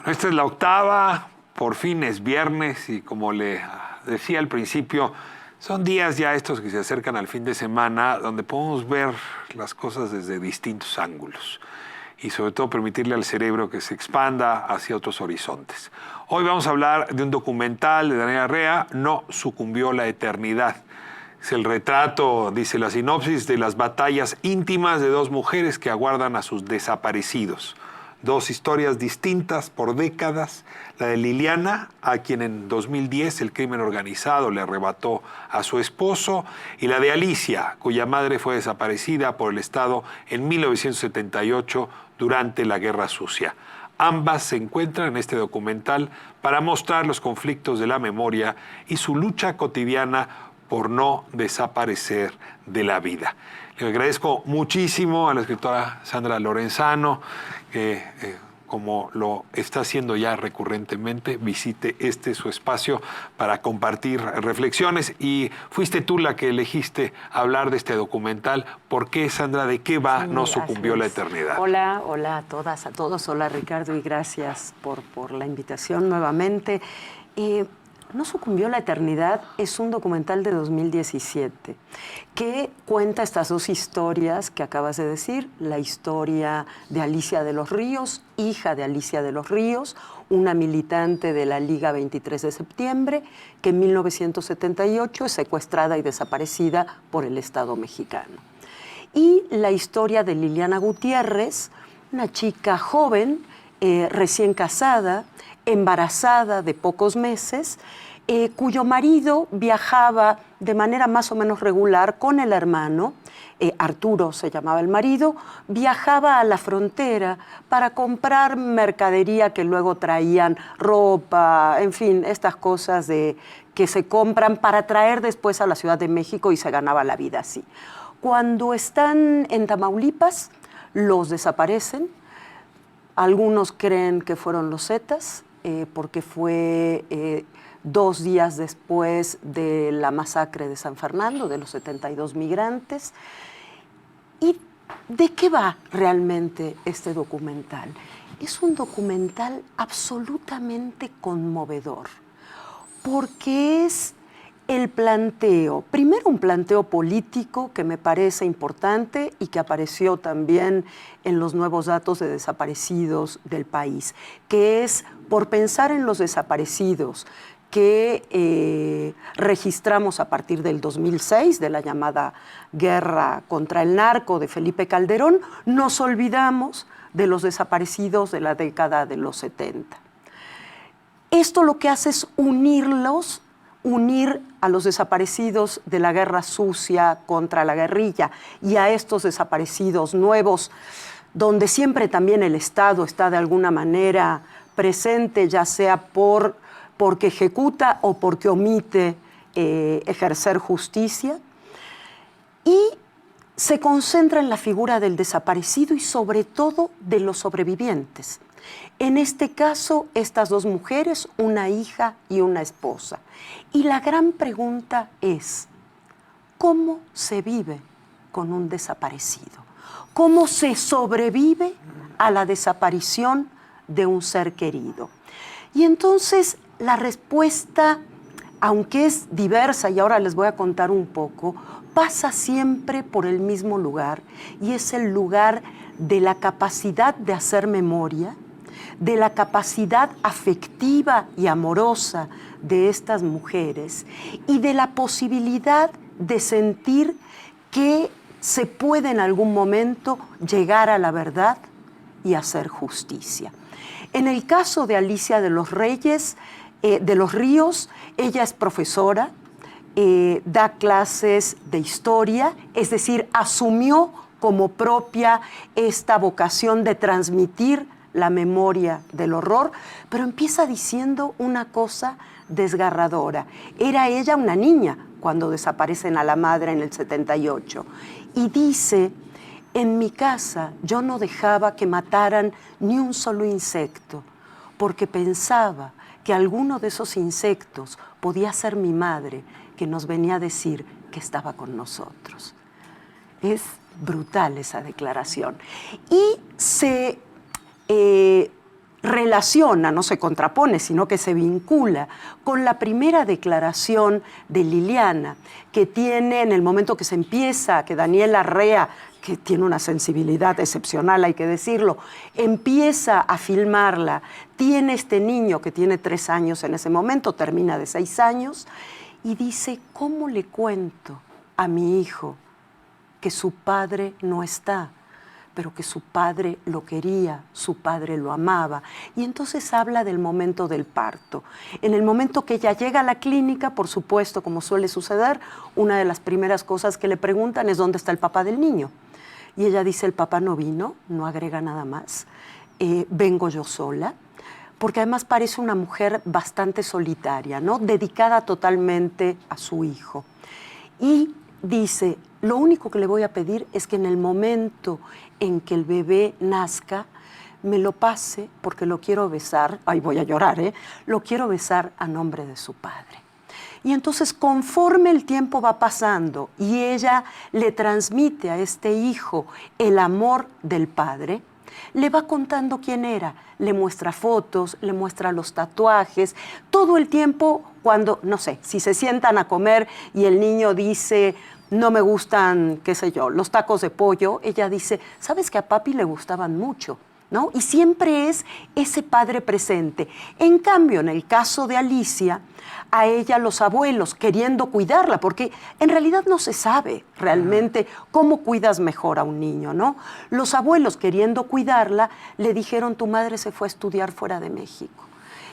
Esta es la octava, por fin es viernes y como le decía al principio, son días ya estos que se acercan al fin de semana donde podemos ver las cosas desde distintos ángulos y sobre todo permitirle al cerebro que se expanda hacia otros horizontes. Hoy vamos a hablar de un documental de Daniela Arrea, No sucumbió la eternidad. Es el retrato, dice la sinopsis, de las batallas íntimas de dos mujeres que aguardan a sus desaparecidos. Dos historias distintas por décadas, la de Liliana, a quien en 2010 el crimen organizado le arrebató a su esposo, y la de Alicia, cuya madre fue desaparecida por el Estado en 1978 durante la Guerra Sucia. Ambas se encuentran en este documental para mostrar los conflictos de la memoria y su lucha cotidiana por no desaparecer de la vida. Le agradezco muchísimo a la escritora Sandra Lorenzano, que como lo está haciendo ya recurrentemente, visite su espacio para compartir reflexiones. Y fuiste tú la que elegiste hablar de este documental. ¿Por qué, Sandra? ¿De qué va No sucumbió la eternidad? Hola, hola a todas, a todos. Hola, Ricardo, y gracias por la invitación nuevamente. No sucumbió la eternidad es un documental de 2017 que cuenta estas dos historias que acabas de decir, la historia de Alicia de los Ríos, hija de Alicia de los Ríos, una militante de la Liga 23 de septiembre, que en 1978 es secuestrada y desaparecida por el Estado mexicano. Y la historia de Liliana Gutiérrez, una chica joven, recién casada, embarazada de pocos meses, cuyo marido viajaba de manera más o menos regular con el hermano, Arturo se llamaba el marido, viajaba a la frontera para comprar mercadería que luego traían, ropa, en fin, estas cosas que se compran para traer después a la Ciudad de México y se ganaba la vida así. Cuando están en Tamaulipas, los desaparecen. Algunos creen que fueron los Zetas, porque fue 2 días después de la masacre de San Fernando, de los 72 migrantes. ¿Y de qué va realmente este documental? Es un documental absolutamente conmovedor, porque es el planteo, primero un planteo político que me parece importante y que apareció también en los nuevos datos de desaparecidos del país, que es por pensar en los desaparecidos que registramos a partir del 2006, de la llamada guerra contra el narco de Felipe Calderón, nos olvidamos de los desaparecidos de la década de los 70. Esto lo que hace es unir a los desaparecidos de la guerra sucia contra la guerrilla y a estos desaparecidos nuevos, donde siempre también el Estado está de alguna manera presente, ya sea porque ejecuta o porque omite ejercer justicia, y se concentra en la figura del desaparecido y sobre todo de los sobrevivientes. En este caso, estas dos mujeres, una hija y una esposa. Y la gran pregunta es, ¿cómo se vive con un desaparecido? ¿Cómo se sobrevive a la desaparición de un ser querido? Y entonces la respuesta, aunque es diversa, y ahora les voy a contar un poco, pasa siempre por el mismo lugar, y es el lugar de la capacidad de hacer memoria, de la capacidad afectiva y amorosa de estas mujeres y de la posibilidad de sentir que se puede en algún momento llegar a la verdad y hacer justicia. En el caso de Alicia de los Ríos, ella es profesora, da clases de historia, es decir, asumió como propia esta vocación de transmitir la memoria del horror, pero empieza diciendo una cosa desgarradora. Era ella una niña cuando desaparecen a la madre en el 78 y dice: en mi casa yo no dejaba que mataran ni un solo insecto, porque pensaba que alguno de esos insectos podía ser mi madre, que nos venía a decir que estaba con nosotros. Es brutal esa declaración. Y se relaciona, no se contrapone, sino que se vincula con la primera declaración de Liliana, que tiene en el momento que se empieza, que Daniel Arrea, que tiene una sensibilidad excepcional, hay que decirlo, empieza a filmarla, tiene este niño que tiene 3 años en ese momento, termina de 6 años, y dice, ¿cómo le cuento a mi hijo que su padre no está? Pero que su padre lo quería, su padre lo amaba. Y entonces habla del momento del parto. En el momento que ella llega a la clínica, por supuesto, como suele suceder, una de las primeras cosas que le preguntan es ¿dónde está el papá del niño? Y ella dice, el papá no vino, no agrega nada más, vengo yo sola, porque además parece una mujer bastante solitaria, ¿no? Dedicada totalmente a su hijo. Y dice, lo único que le voy a pedir es que en el momento en que el bebé nazca, me lo pase porque lo quiero besar, ay, voy a llorar, lo quiero besar a nombre de su padre. Y entonces, conforme el tiempo va pasando y ella le transmite a este hijo el amor del padre, le va contando quién era, le muestra fotos, le muestra los tatuajes, todo el tiempo cuando, no sé, si se sientan a comer y el niño dice, no me gustan, qué sé yo, los tacos de pollo, ella dice, ¿sabes que a papi le gustaban mucho? ¿No? Y siempre es ese padre presente. En cambio, en el caso de Alicia, a ella los abuelos queriendo cuidarla, porque en realidad no se sabe realmente cómo cuidas mejor a un niño, ¿no? Los abuelos queriendo cuidarla le dijeron, tu madre se fue a estudiar fuera de México.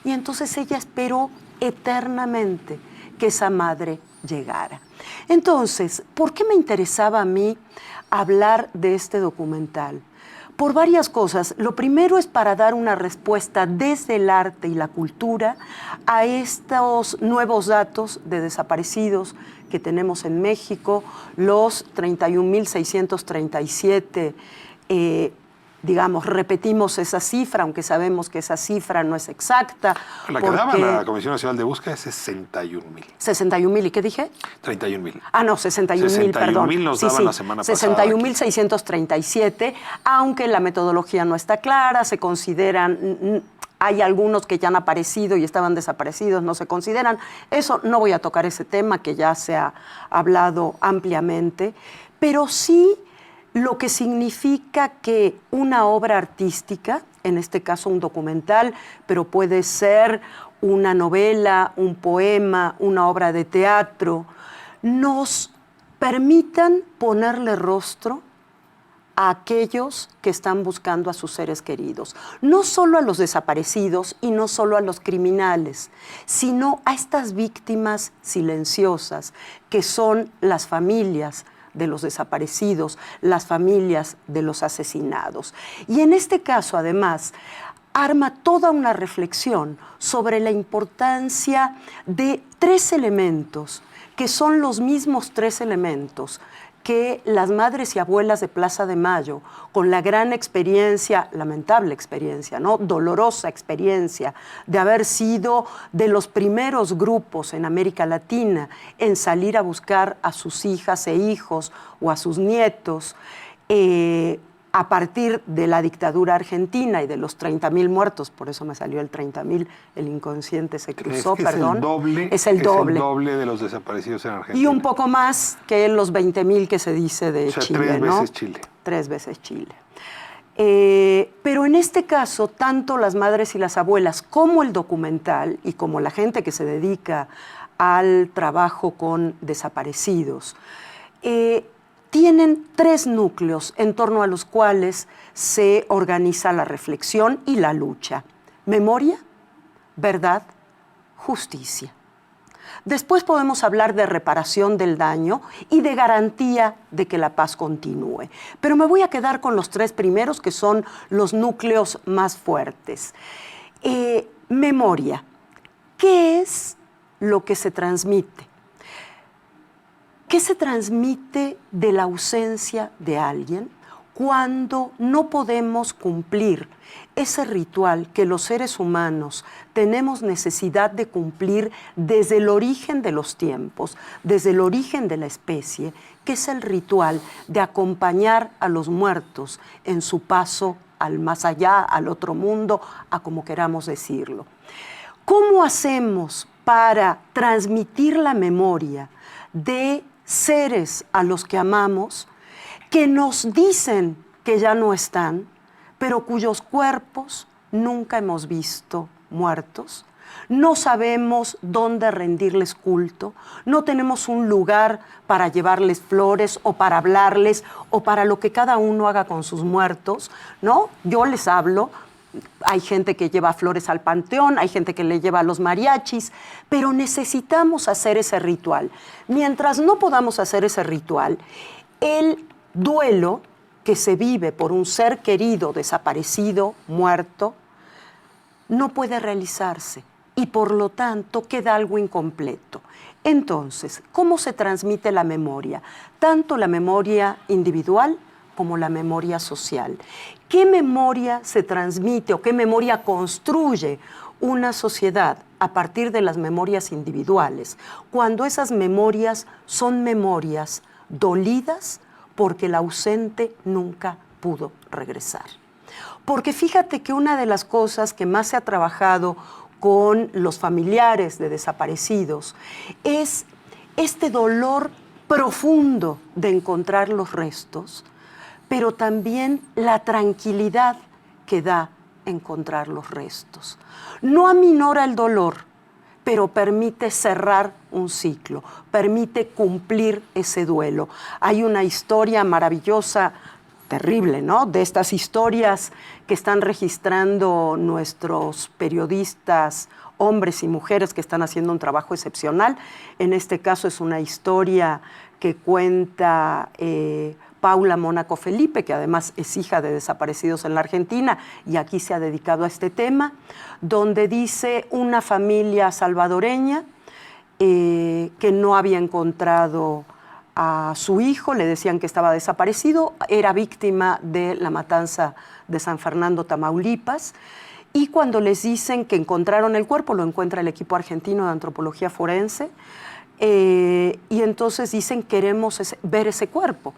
Y entonces ella esperó eternamente que esa madre llegara. Entonces, ¿por qué me interesaba a mí hablar de este documental? Por varias cosas. Lo primero es para dar una respuesta desde el arte y la cultura a estos nuevos datos de desaparecidos que tenemos en México, los 31.637, digamos, repetimos esa cifra, aunque sabemos que esa cifra no es exacta. La que daba la Comisión Nacional de Búsqueda es 61,000. 61,000, ¿y qué dije? 31,000. Ah, no, 61,000, perdón. 61,000 nos daban la semana pasada. 61,637, aunque la metodología no está clara, se consideran, hay algunos que ya han aparecido y estaban desaparecidos, no se consideran. Eso, no voy a tocar ese tema que ya se ha hablado ampliamente, pero sí lo que significa que una obra artística, en este caso un documental, pero puede ser una novela, un poema, una obra de teatro, nos permitan ponerle rostro a aquellos que están buscando a sus seres queridos. No solo a los desaparecidos y no solo a los criminales, sino a estas víctimas silenciosas que son las familias de los desaparecidos, las familias de los asesinados. Y en este caso, además, arma toda una reflexión sobre la importancia de 3 elementos, que son los mismos 3 elementos que las madres y abuelas de Plaza de Mayo, con la gran experiencia, lamentable experiencia, ¿no? Dolorosa experiencia de haber sido de los primeros grupos en América Latina en salir a buscar a sus hijas e hijos o a sus nietos, a partir de la dictadura argentina y de los 30,000 muertos, por eso me salió el 30,000, el inconsciente se cruzó, perdón. Es el doble de los desaparecidos en Argentina. Y un poco más que los 20,000 que se dice de Chile, 3 ¿no? veces Chile. 3 veces Chile. Pero en este caso, tanto las madres y las abuelas como el documental y como la gente que se dedica al trabajo con desaparecidos, tienen 3 núcleos en torno a los cuales se organiza la reflexión y la lucha: memoria, verdad, justicia. Después podemos hablar de reparación del daño y de garantía de que la paz continúe. Pero me voy a quedar con los 3 primeros, que son los núcleos más fuertes. Memoria. ¿Qué es lo que se transmite? ¿Qué se transmite de la ausencia de alguien cuando no podemos cumplir ese ritual que los seres humanos tenemos necesidad de cumplir desde el origen de los tiempos, desde el origen de la especie, que es el ritual de acompañar a los muertos en su paso al más allá, al otro mundo, a como queramos decirlo. ¿Cómo hacemos para transmitir la memoria de seres a los que amamos que nos dicen que ya no están, pero cuyos cuerpos nunca hemos visto muertos? No sabemos dónde rendirles culto, no tenemos un lugar para llevarles flores o para hablarles o para lo que cada uno haga con sus muertos, ¿no? Yo les hablo, hay gente que lleva flores al panteón, hay gente que le lleva a los mariachis, pero necesitamos hacer ese ritual. Mientras no podamos hacer ese ritual, el duelo que se vive por un ser querido, desaparecido, muerto, no puede realizarse y por lo tanto queda algo incompleto. Entonces, ¿cómo se transmite la memoria? Tanto la memoria individual como la memoria social. ¿Qué memoria se transmite o qué memoria construye una sociedad a partir de las memorias individuales? Cuando esas memorias son memorias dolidas porque el ausente nunca pudo regresar. Porque fíjate que una de las cosas que más se ha trabajado con los familiares de desaparecidos es este dolor profundo de encontrar los restos, pero también la tranquilidad que da encontrar los restos. No aminora el dolor, pero permite cerrar un ciclo, permite cumplir ese duelo. Hay una historia maravillosa, terrible, ¿no? De estas historias que están registrando nuestros periodistas, hombres y mujeres que están haciendo un trabajo excepcional. En este caso es una historia que cuenta Paula Mónaco Felipe, que además es hija de desaparecidos en la Argentina y aquí se ha dedicado a este tema, donde dice una familia salvadoreña que no había encontrado a su hijo, le decían que estaba desaparecido, era víctima de la matanza de San Fernando, Tamaulipas, y cuando les dicen que encontraron el cuerpo, lo encuentra el equipo argentino de antropología forense, y entonces dicen queremos ver ese cuerpo.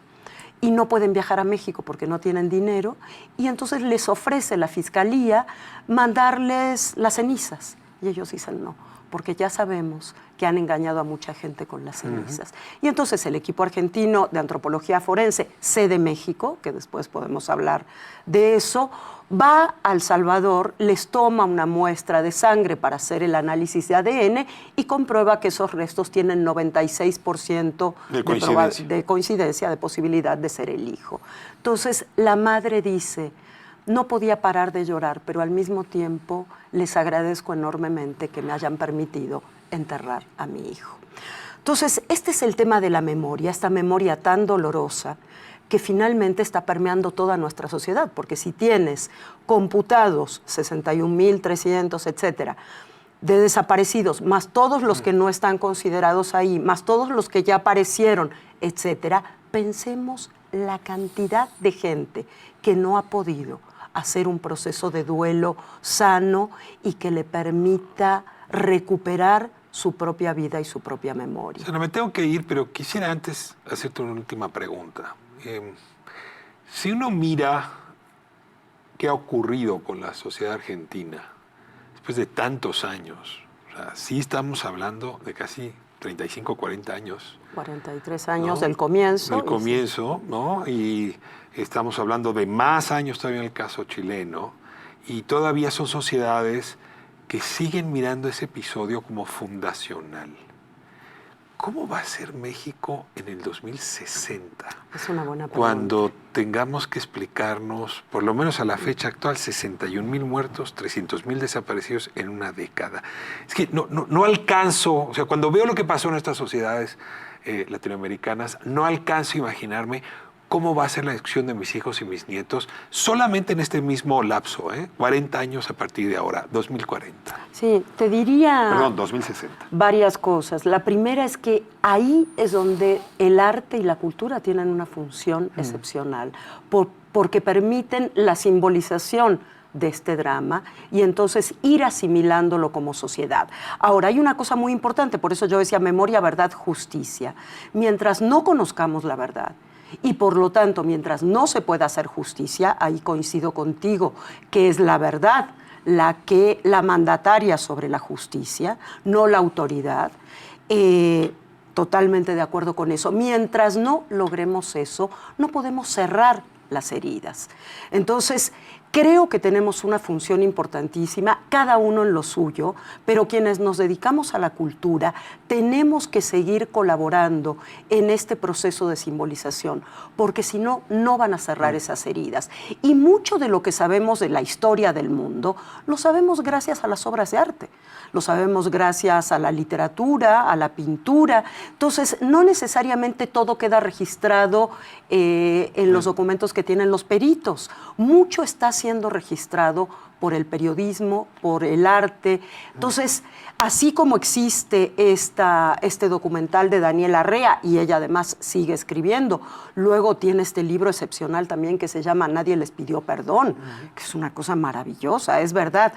Y no pueden viajar a México porque no tienen dinero, y entonces les ofrece la fiscalía mandarles las cenizas. Y ellos dicen no, porque ya sabemos que han engañado a mucha gente con las cenizas. Y entonces el equipo argentino de antropología forense, sede México, que después podemos hablar de eso, va a El Salvador, les toma una muestra de sangre para hacer el análisis de ADN y comprueba que esos restos tienen 96% de coincidencia, de posibilidad de ser el hijo. Entonces la madre dice, no podía parar de llorar, pero al mismo tiempo les agradezco enormemente que me hayan permitido enterrar a mi hijo. Entonces, este es el tema de la memoria, esta memoria tan dolorosa que finalmente está permeando toda nuestra sociedad, porque si tienes computados 61.300, etcétera, de desaparecidos, más todos los que no están considerados ahí, más todos los que ya aparecieron, etcétera, pensemos la cantidad de gente que no ha podido hacer un proceso de duelo sano y que le permita recuperar su propia vida y su propia memoria. O sea, no me tengo que ir, pero quisiera antes hacerte una última pregunta. Si uno mira qué ha ocurrido con la sociedad argentina después de tantos años, o sea, sí estamos hablando de casi 35, 40 años. 43 años, ¿no? Del comienzo. Del comienzo, ¿no? Y estamos hablando de más años todavía en el caso chileno, y todavía son sociedades que siguen mirando ese episodio como fundacional. ¿Cómo va a ser México en el 2060? Es una buena pregunta. Cuando tengamos que explicarnos, por lo menos a la fecha actual, 61.000 muertos, 300.000 desaparecidos en una década. Es que no alcanzo, o sea, cuando veo lo que pasó en estas sociedades latinoamericanas, no alcanzo a imaginarme cómo va a ser la elección de mis hijos y mis nietos solamente en este mismo lapso, 40 años a partir de ahora, 2040. Sí, te diría... Perdón, 2060. Varias cosas. La primera es que ahí es donde el arte y la cultura tienen una función excepcional, porque permiten la simbolización de este drama y entonces ir asimilándolo como sociedad. Ahora, hay una cosa muy importante, por eso yo decía memoria, verdad, justicia. Mientras no conozcamos la verdad Y por lo tanto, mientras no se pueda hacer justicia, ahí coincido contigo, que es la verdad la mandataria sobre la justicia, no la autoridad. Totalmente de acuerdo con eso. Mientras no logremos eso, no podemos cerrar las heridas. Entonces, creo que tenemos una función importantísima, cada uno en lo suyo, pero quienes nos dedicamos a la cultura tenemos que seguir colaborando en este proceso de simbolización, porque si no, no van a cerrar esas heridas. Y mucho de lo que sabemos de la historia del mundo, lo sabemos gracias a las obras de arte, lo sabemos gracias a la literatura, a la pintura. Entonces, no necesariamente todo queda registrado en los documentos que tienen los peritos. Mucho está siendo registrado por el periodismo, por el arte. Entonces, así como existe este documental de Daniela Rea, y ella además sigue escribiendo, luego tiene este libro excepcional también que se llama Nadie les pidió perdón, que es una cosa maravillosa, es verdad.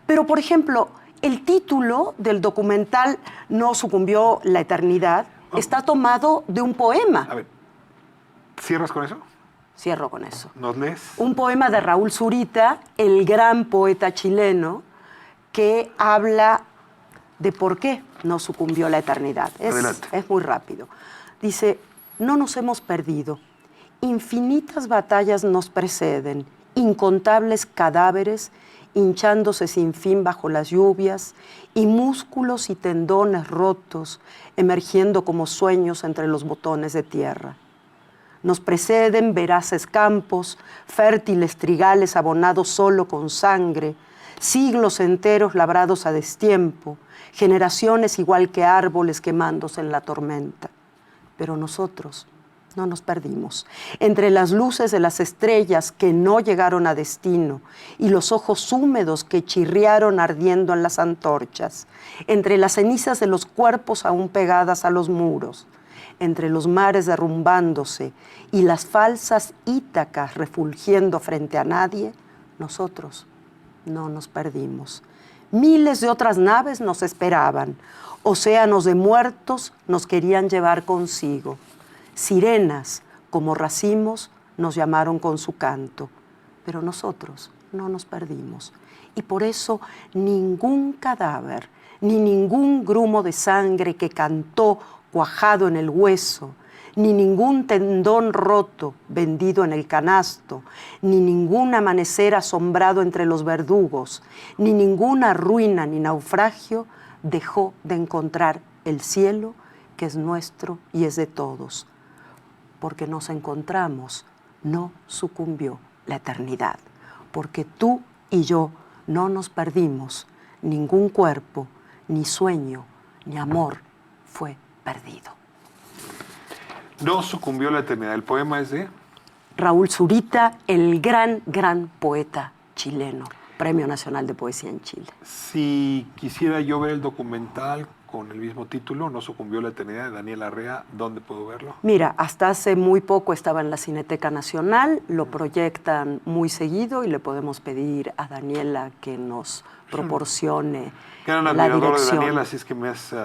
Pero, por ejemplo, el título del documental No sucumbió la eternidad está tomado de un poema. A ver, ¿cierras con eso? Cierro con eso. ¿Nos lees? Un poema de Raúl Zurita, el gran poeta chileno, que habla de por qué no sucumbió la eternidad. Es muy rápido. Dice, no nos hemos perdido. Infinitas batallas nos preceden, incontables cadáveres hinchándose sin fin bajo las lluvias, y músculos y tendones rotos emergiendo como sueños entre los botones de tierra. Nos preceden veraces campos, fértiles trigales abonados solo con sangre, siglos enteros labrados a destiempo, generaciones igual que árboles quemándose en la tormenta. Pero nosotros no nos perdimos. Entre las luces de las estrellas que no llegaron a destino y los ojos húmedos que chirriaron ardiendo en las antorchas, entre las cenizas de los cuerpos aún pegadas a los muros, entre los mares derrumbándose y las falsas Ítacas refulgiendo frente a nadie, nosotros no nos perdimos. Miles de otras naves nos esperaban, océanos de muertos nos querían llevar consigo. Sirenas, como racimos, nos llamaron con su canto, pero nosotros no nos perdimos. Y por eso ningún cadáver, ni ningún grumo de sangre que cantó cuajado en el hueso, ni ningún tendón roto vendido en el canasto, ni ningún amanecer asombrado entre los verdugos, ni ninguna ruina ni naufragio dejó de encontrar el cielo que es nuestro y es de todos. Porque nos encontramos, no sucumbió la eternidad. Porque tú y yo no nos perdimos, ningún cuerpo, ni sueño, ni amor fue perdido. No sucumbió la eternidad. El poema es de Raúl Zurita, el gran poeta chileno, Premio Nacional de Poesía en Chile. Si quisiera yo ver el documental con el mismo título, No sucumbió la eternidad, de Daniela Rea, ¿dónde puedo verlo? Mira, hasta hace muy poco estaba en la Cineteca Nacional, lo proyectan muy seguido y le podemos pedir a Daniela que nos proporcione Gran la admirador dirección. de Daniela, así es que me has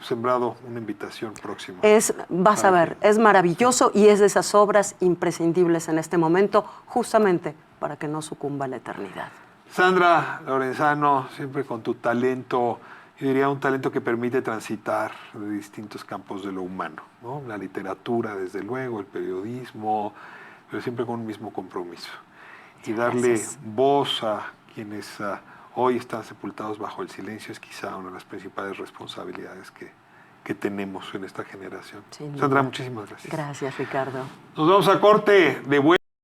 sembrado una invitación próxima. Vas a ver, es maravilloso y es de esas obras imprescindibles en este momento, justamente para que no sucumba la eternidad. Sandra Lorenzano, siempre con tu talento, yo diría un talento que permite transitar de distintos campos de lo humano, ¿no? La literatura, desde luego, el periodismo, pero siempre con un mismo compromiso. Y darle voz a quienes hoy están sepultados bajo el silencio es quizá una de las principales responsabilidades que tenemos en esta generación. Sandra, muchísimas gracias. Gracias, Ricardo. Nos vamos a corte de vuelta.